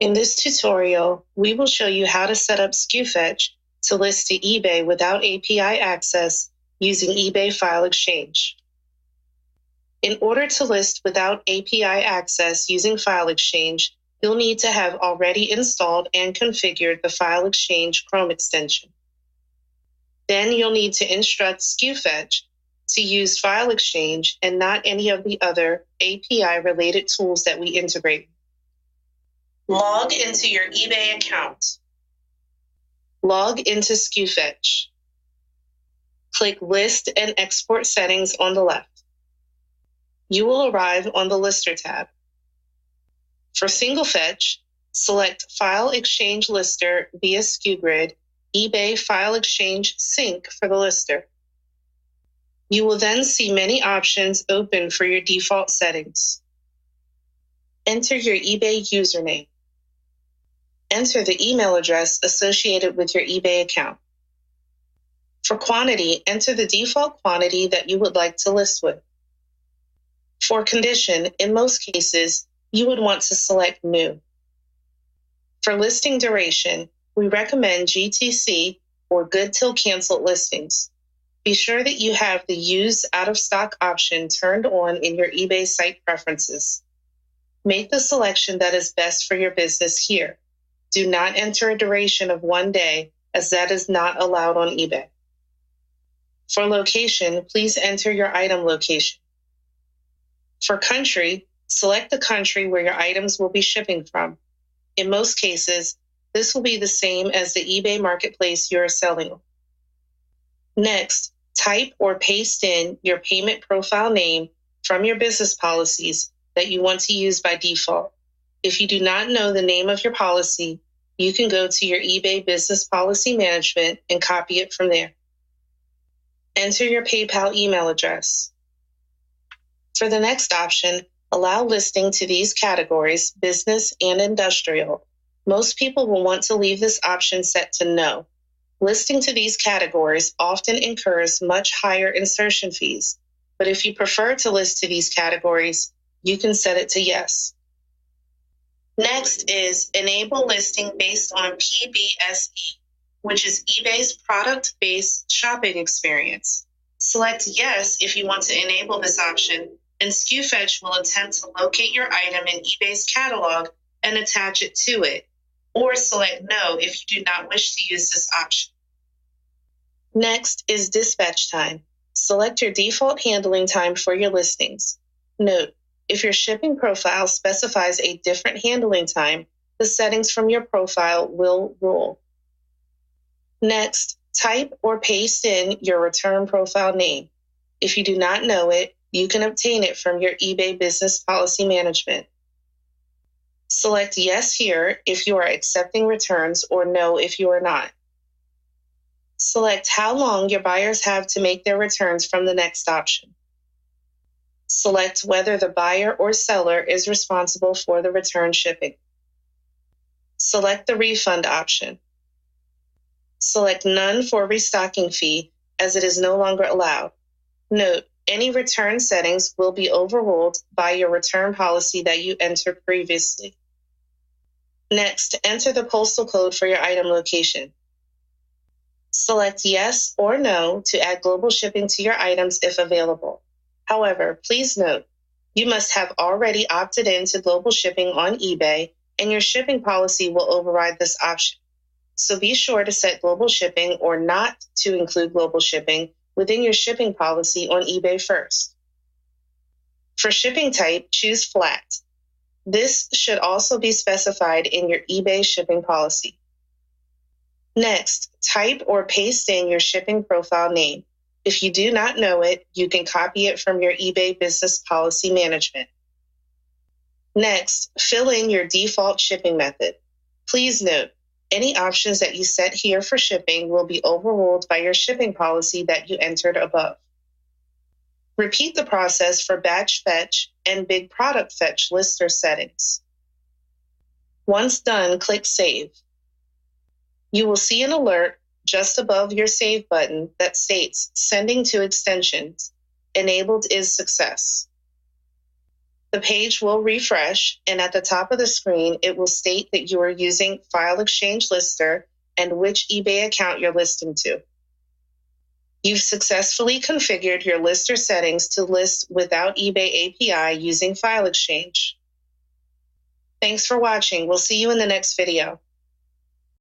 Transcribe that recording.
In this tutorial, we will show you how to set up Sku Fetch to list to eBay without API access using eBay File Exchange. In order to list without API access using File Exchange, you'll need to have already installed and configured the File Exchange Chrome extension. Then you'll need to instruct Sku Fetch to use File Exchange and not any of the other API-related tools that we integrate. Log into your eBay account. Log into Sku Fetch. Click List and Export Settings on the left. You will arrive on the Lister tab. For single fetch, select File Exchange Lister via SkuGrid, eBay File Exchange Sync for the lister. You will then see many options open for your default settings. Enter your eBay username. Enter the email address associated with your eBay account. For quantity, enter the default quantity that you would like to list with. For condition, in most cases, you would want to select New. For listing duration, we recommend GTC or Good Till Canceled listings. Be sure that you have the Use Out of Stock option turned on in your eBay site preferences. Make the selection that is best for your business here. Do not enter a duration of 1 day, as that is not allowed on eBay. For location, please enter your item location. For country, select the country where your items will be shipping from. In most cases, this will be the same as the eBay marketplace you are selling on. Next, type or paste in your payment profile name from your business policies that you want to use by default. If you do not know the name of your policy, you can go to your eBay Business Policy Management and copy it from there. Enter your PayPal email address. For the next option, allow listing to these categories, business and industrial. Most people will want to leave this option set to no. Listing to these categories often incurs much higher insertion fees, but if you prefer to list to these categories, you can set it to yes. Next is Enable Listing based on PBSE, which is eBay's product-based shopping experience. Select Yes if you want to enable this option, and Sku Fetch will attempt to locate your item in eBay's catalog and attach it to it, or select No if you do not wish to use this option. Next is Dispatch Time. Select your default handling time for your listings. Note, if your shipping profile specifies a different handling time, the settings from your profile will rule. Next, type or paste in your return profile name. If you do not know it, you can obtain it from your eBay Business Policy Management. Select Yes here if you are accepting returns or No if you are not. Select how long your buyers have to make their returns from the next option. Select whether the buyer or seller is responsible for the return shipping. Select the refund option. Select None for restocking fee, as it is no longer allowed. Note, any return settings will be overruled by your return policy that you entered previously. Next, enter the postal code for your item location. Select Yes or No to add global shipping to your items if available. However, please note, you must have already opted into global shipping on eBay, and your shipping policy will override this option. So be sure to set global shipping or not to include global shipping within your shipping policy on eBay first. For shipping type, choose flat. This should also be specified in your eBay shipping policy. Next, type or paste in your shipping profile name. If you do not know it, you can copy it from your eBay Business Policy Management. Next, fill in your default shipping method. Please note, any options that you set here for shipping will be overruled by your shipping policy that you entered above. Repeat the process for batch fetch and big product fetch lister settings. Once done, click Save. You will see an alert just above your Save button that states Sending to Extensions. Enabled is success. The page will refresh, and at the top of the screen, it will state that you are using File Exchange Lister and which eBay account you're listing to. You've successfully configured your Lister settings to list without eBay API using File Exchange. Thanks for watching. We'll see you in the next video.